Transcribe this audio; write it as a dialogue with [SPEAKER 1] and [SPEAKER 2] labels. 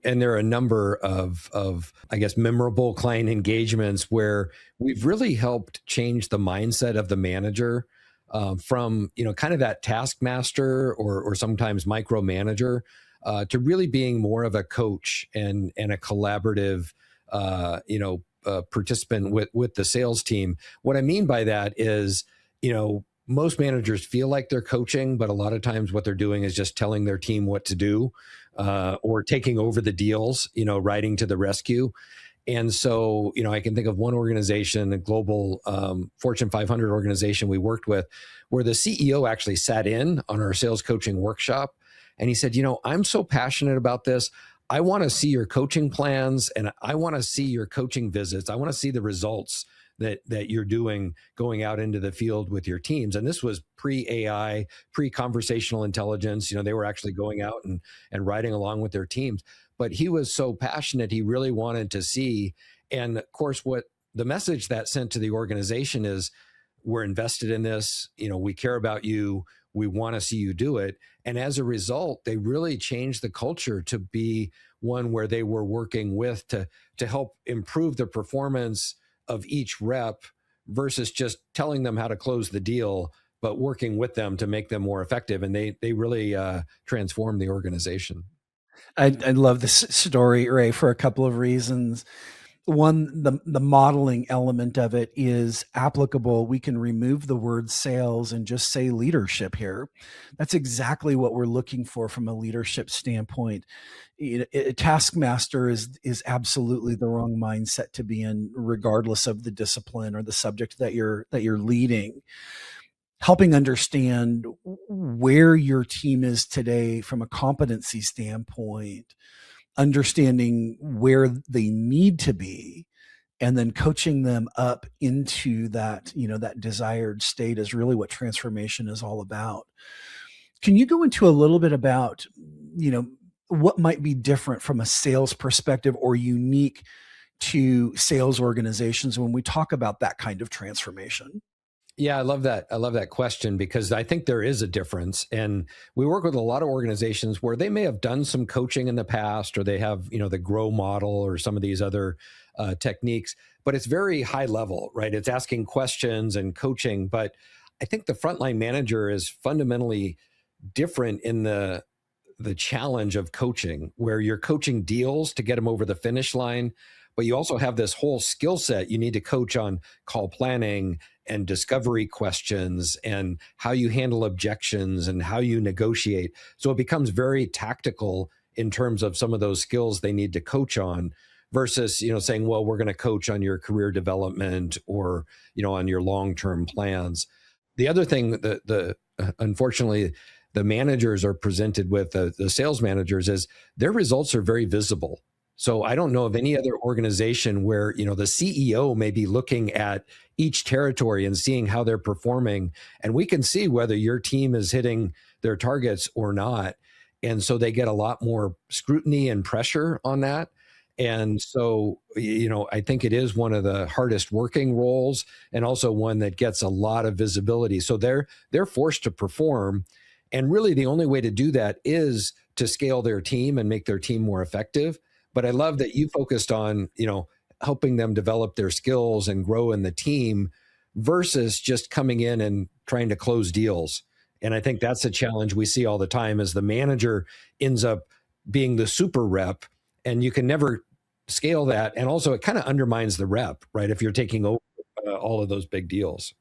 [SPEAKER 1] And there are a number of I guess memorable client engagements where we've really helped change the mindset of the manager, from kind of that taskmaster or sometimes micromanager, to really being more of a coach and a collaborative participant with the sales team. What I mean by that is, most managers feel like they're coaching, but a lot of times what they're doing is just telling their team what to do, or taking over the deals, riding to the rescue. And so, I can think of one organization, a global Fortune 500 organization we worked with, where the CEO actually sat in on our sales coaching workshop. And he said, I'm so passionate about this. I want to see your coaching plans and I want to see your coaching visits. I want to see the results that you're doing going out into the field with your teams. And this was pre-AI, pre-conversational intelligence. They were actually going out and riding along with their teams. But he was so passionate, he really wanted to see. And of course, what the message that sent to the organization is, we're invested in this, we care about you, we want to see you do it. And as a result, they really changed the culture to be one where they were working with to help improve the performance of each rep, versus just telling them how to close the deal, but working with them to make them more effective. And they really transformed the organization.
[SPEAKER 2] I love this story, Ray, for a couple of reasons. One, the modeling element of it is applicable. We can remove the word sales and just say leadership here. That's exactly what we're looking for from a leadership standpoint. A taskmaster is absolutely the wrong mindset to be in, regardless of the discipline or the subject that you're leading. Helping understand where your team is today from a competency standpoint, understanding where they need to be, and then coaching them up into that, that desired state is really what transformation is all about. Can you go into a little bit about, what might be different from a sales perspective or unique to sales organizations when we talk about that kind of transformation?
[SPEAKER 1] Yeah, I love that. I love that question, because I think there is a difference. And we work with a lot of organizations where they may have done some coaching in the past, or they have, the grow model or some of these other techniques, but it's very high level, right? It's asking questions and coaching. But I think the frontline manager is fundamentally different in the challenge of coaching, where you're coaching deals to get them over the finish line, but you also have this whole skill set you need to coach on: call planning and discovery questions and how you handle objections and how you negotiate. So it becomes very tactical in terms of some of those skills they need to coach on, versus, saying, well, we're going to coach on your career development or, on your long-term plans. The other thing that unfortunately the managers are presented with, the sales managers, is their results are very visible. So I don't know of any other organization where, the CEO may be looking at each territory and seeing how they're performing. And we can see whether your team is hitting their targets or not. And so they get a lot more scrutiny and pressure on that. And so, I think it is one of the hardest working roles, and also one that gets a lot of visibility. So they're forced to perform. And really the only way to do that is to scale their team and make their team more effective. But I love that you focused on, helping them develop their skills and grow in the team, versus just coming in and trying to close deals. And I think that's a challenge we see all the time, as the manager ends up being the super rep, and you can never scale that. And also it kind of undermines the rep, right? If you're taking over all of those big deals.